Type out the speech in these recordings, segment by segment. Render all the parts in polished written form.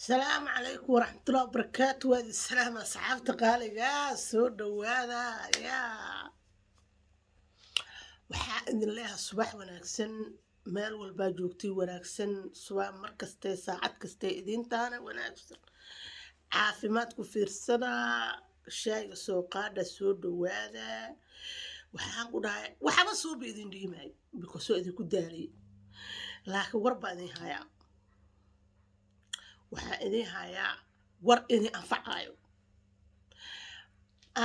السلام عليكم ورحمة الله وبركاته. وادي السلام أصحاب تقالي يا سود وهذا يا وحائد الله صباح وناكسن مال والباجوكتي وناكسن سواء مركزتي ساعات كستي إذين تانا وناكسن عافيماتكو في السنة الشاي سوقادة سود وهذا وحاقو داي وحابا سوب إذين ديماي بكسو إذين كداري لكن وربا إذين هايا waxaa idin hayaa war idin anfacayo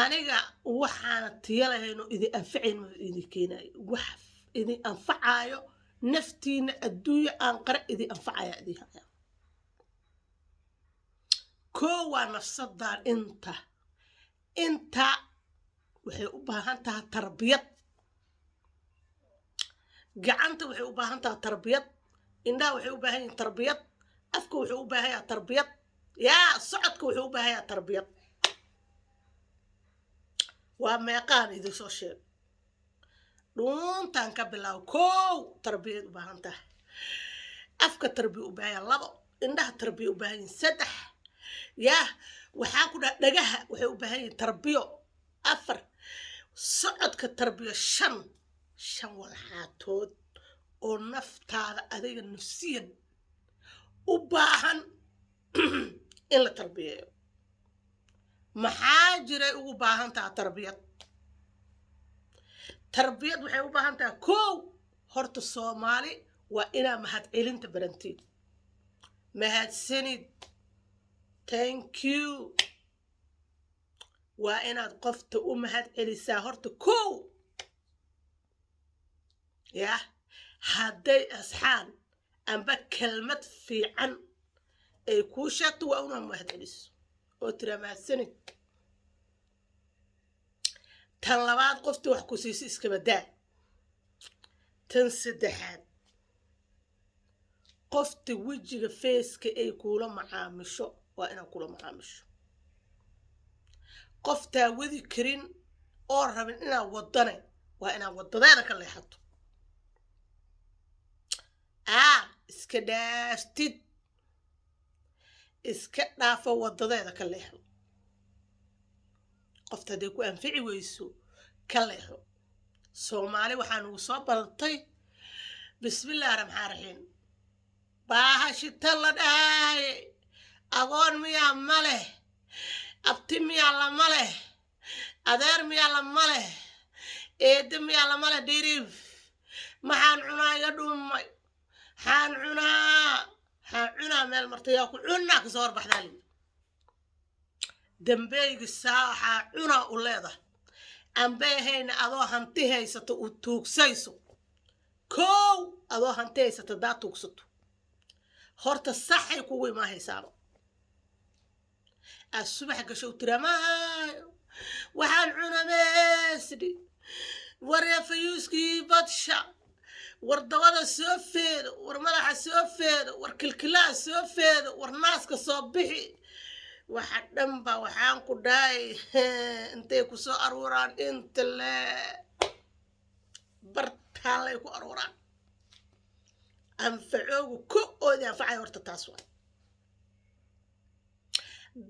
aniga waxaana tiyalahayno idin anfacayn ma idin keenayo wax idin anfacayo naftiina adduunya aan qara idin anfacaya idin haya koo waa nafsadaan inta waxay u baahan tahay tarbiyad gacanta waxay u baahan tahay tarbiyad indhaha waxay u baahan yihiin tarbiyad afka wuxuu u baahan yahay tarbiyad yaa socodka wuxuu u baahan yahay tarbiyad waa meeqaan idin soo sheeg dhuuntaan ka bilaabo kow tarbiyad u baahan tahay afka tarbiya u baahan yahay labo indhaha tarbiya u baahan yihiin saddex yaa waxaa ku dhaha dhagaha waxay u baahan yihiin tarbiyo afar socodka tarbiyo shan walxaatood oo naftaada adiga nafsiyan u baahan in la tarbiyeeyo maxaa jiray ugu baahan tahay tarbiyad waxay u baahan tahay kow horta soomaali waa inaa mahadcelinta barantiin mahadsanid thank you waa inaad qofta u mahadcelisaa horta kow yah hadday asxaan amba kelmad fiican ay kuu sheegto waa una mahadceliso oo tira mahadsanid tan labaad qofta wax ku siiso iska badaa tan saddexaad qofta wejiga feeska ay kuula macaamisho waa inaad kula macaamisho qoftaa wadi karin oo rabin inaad wadane waa inaad wadadeeda ka leexato iska dhaaftid iska dhaafo wadadeeda ka leexo qofta hadday ku anfici weyso ka leexo soomaali waxaa nugu soo bartay bismillaahi raxmaan raxiim baahashita la dhahaye agoon miyaa ma leh abti miyaa lama leh adeer miyaa lama leh eedda miyaa lama leh dhiriif maxaan cunaa iga dhumay حان عنا مال مرتيا كعنا كسور بحدالي دمبيج الساحة عنا ولادة أم بهين أضو هنتهي ستوك سيسو كو أضو هنتهي ستداتوك ستو هورت الصحي كوي ما هي سابا الصبح كشو ترماي وحان عنا ماسدي وريا فيوسكي بطشا wardawada soo feedo war madaxa soo feedo war kilkilaa soo feedo war naaska soo bixi waxa dhanba waxaan ku dhaay intay ku soo aruuraan inta le bartaalay ku aruuraan anfacoogu ku oodi anfacay horta taas waa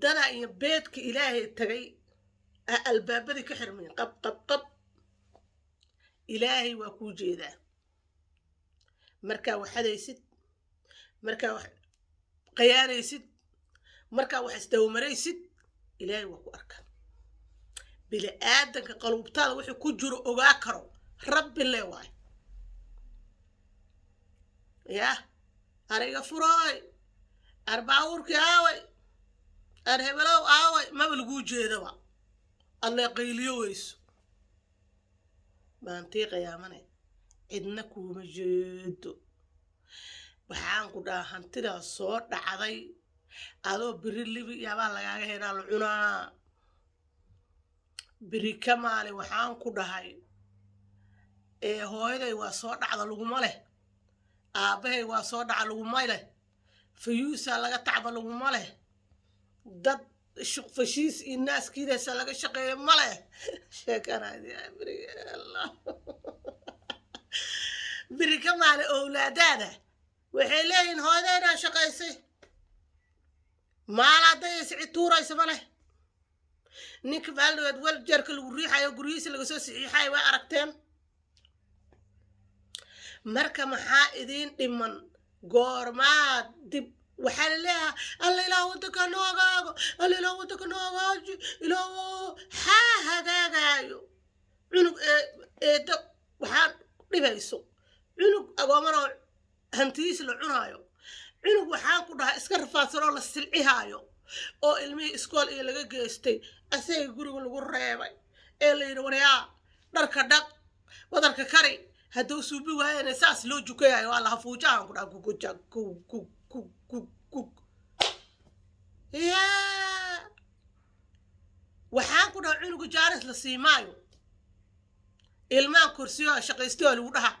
dana iyo beedka ilaahay tagay albaabadii ka xirmeen qab ilaahay waa kuu jeedaa markaa wax hadaysid markaa wax qayaanaysid markaa wax isdawmaraysid ilaahay waa ku arkaa bili aadanka qalubtaada wixii ku jiro ogaa karo rabbi lee waay yah ariga furoy arbaawurkii aaway arhebelow aaway maba laguu jeedaba alle qayliyo weyso maantii qiyaamane cidna kuuma jeedo waxaan ku dhaha hantidaa soo dhacday adoo biri libi yaabaa lagaaga helaa la cunaa biri ka maali waxaan ku dhahay hooyaday waa soo dhacda laguma leh aabbahay waa soo dhaca laguma leh fayuusaa laga tacba laguma leh dad fashiis iyo naaskiidaysa laga shaqeeya ma leh sheekanaadiabirigallah biri ka maali owlaadaada waxay leeyihiin hooyadeynaa shaqaysay ما لا دايس عطورة يسمله نيك بالو ادول جرك الوريحة يا قريس اللي قصو سيحاي واركتين مركا محا إذين دمان غورما دب وحال لها اللي لا ودك نوغاغو اللي لا ودك نوغاجي إلا ها هاغاغايو عنق دب وحال دبايسو عنق أغامرو هنتيس لعنايو عنق وحال كدها اسكر فاسرو لسلعيهايو oo ilmihii iskool iyo laga geystay asaga guriga lagu reebay ee la yiri wariyaa dharka dhaq wadarka kari hadduu suubi waayeen saas loo jukayayo waa la hafuujaan ku dhagu ku yaa waxaan ku dhaw cunuga jaaris la siimaayo ilmaha kursiyo shaqaysto lagu dhaha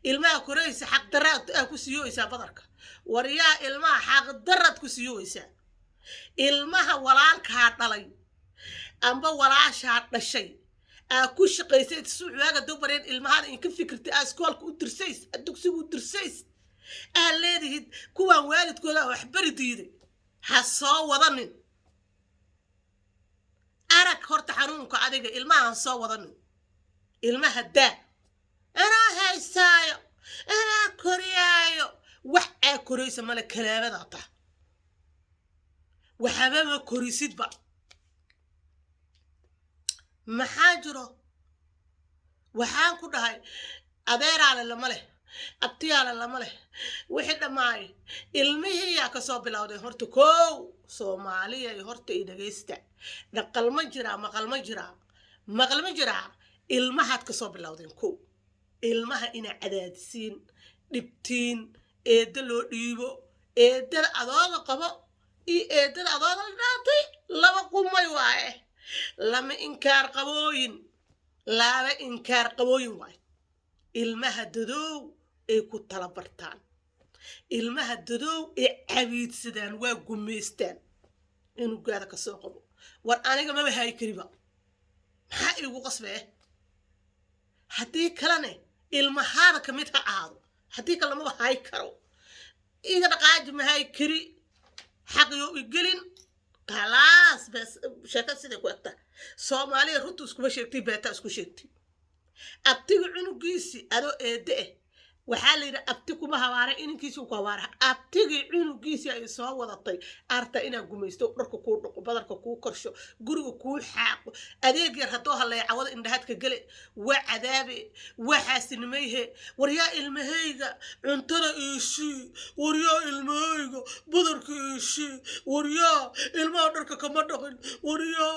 ilmaha koraysa xaq daraad ku siiyaysa badarka wariyaa ilmaha xaq daraad ku siiyaysa ilmaha walaalka dhalay amba walaasha dhashay ku shaqaysay suuxaaga dubareen ilmaha in ka fikirtay askoolka u dirsays dugsiga u dirsays leedihid kuwa waalidkooda wax bari diiday ha soo wadanin arag horta xanuunka adiga ilmaha soo wadanin ilmaha daa ana haysaayo ana koriyaayo wax koraysa mala kalaabada ta وحبابا كوريسيد با محاجرو وحان كدهاي أدير على لماله أبتي على لماله وحده معي المهي يا كسب بلاودي هرتو كو سوماليا يهرت إيدغيستا نقل مجرى مقل مجرى المهات كسب بلاودي كو المها إنا عدادسين دبتين إيدلو ديبو إيدل أدوغ قبو إيدل أضاء الناطي لما قمي واي لما إنكار قبوين واي المهددو إيكو طلبرتان المهددو عبيد سدان وقميستان إنو قادك السوقبو وأنا ما بهاي كريبا maxaa igu qasbay hadii kalena ilmahaada kamid ha aado hadii kale ma hay karo iga dhaqaaj ma hay kari xaqiyo igelin khalaas bas shaka sida ku agta Soomaaliya runtu isku sheegtay beeta isku sheegtay abtiga cunugiisi ado eede waxaa la yiraahdaa abti kuma hawaare inankiisu ku hawaare abtiga cunugiisi ay soo wadatay arta ina gumaysto dharka ku dhaqo badarka ku korsho guriga ku xaaqo adeeg yar hadoo halay cawada indhaadka gale waa cadaabe waxaasnimayhe wariya ilmahayga cuntada iishi wariya ilmahayga badarka iishi wariya ilmaha dharka kama dhaqin wariya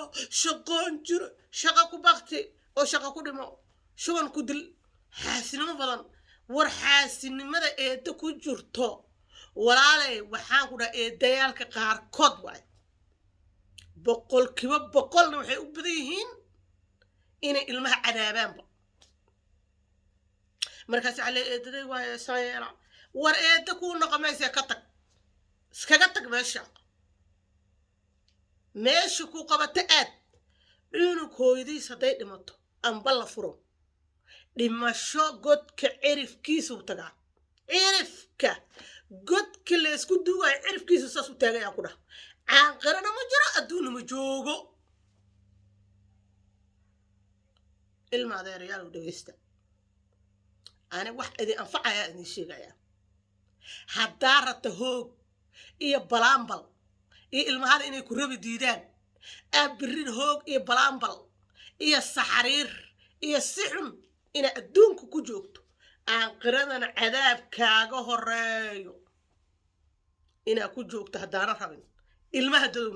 shaqaan jira shaqa ku baqti oo shaqa ku dhimo shuban ku dil xaasinimo badan warxaasinimada eeda ku jirto walaalay waxaan ku dhahay eedayaalka qaar kood waay boqolkiiba boqolna waxay u badan yihiin inay ilmaha cadaabaanba markaas cali eedaday waay saayela war eeda ku noqomaysa ka tag iskaga tag meesha ku qabata aad inuu hooyadiis haday dhimato amba la furo dhimasho godka cirifkiisu tagaa cirifka godka la isku duway cirifkiisu saas u taagay ku dhax aan qarana ma jiro adduun ma joogo ilma adeerayaal u dhageysta ana wax idin anfacaya idin sheegaya hadaa rata hoog iyo balaambal iyo ilmaha inay ku rabi diidaan abrin hoog iyo balaambal iyo saxariir iyo sixun ina adduunku ku joogto aan qiradana cadaabkaaga horeeyo ina ku joogto hadaana rabin ilmaha dadow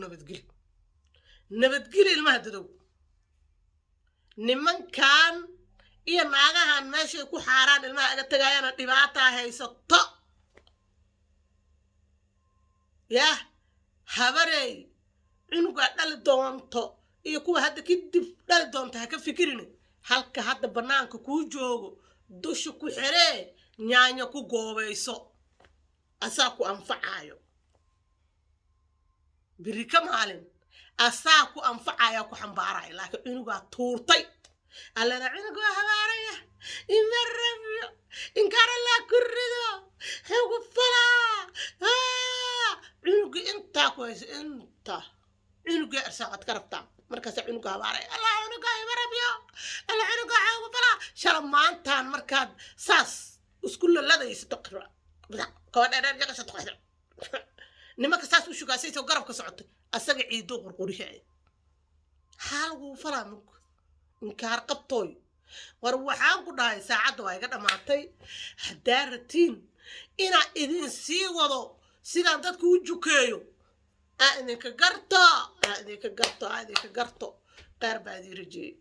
nabadgeli ilmaha dadow nimankan iyo naagahan meesha ku xaaraan ilmaha aga tagayana dhibaata haysato yaa habarey inuga dhali doonto iyo kuwa hadda kidib dhali doonto ha ka fikirin halka hadda banaanka ku joogo dusha ku xiree nyaanya ku goobayso asaa ku anfacaayo birika maalin asaa ku anfacaayo ku xambaarayo laakiin inuga tuurtay allana inuga habaaraya imarabyo inkara la kurido hagu fala inuga inta ku كويس انت عنق ارساقت كربتا مركز عنق هباري الله عنق يبربيو الله عنق عاو بلا شرم ما انتان مركاد ساس وسكول الذي يستقر كون انا رجع ستقر نمك ساس وشو قاسيت وقرب كسعت اسقع عيدو قرقوري حال وفلا منك انكار قبطوي وروحان كداي ساعد واي قدماتay حدارتين انا اذن سي ودو سيدا ددك وجوكيو idinka garto idinka garto غير بعد يرجي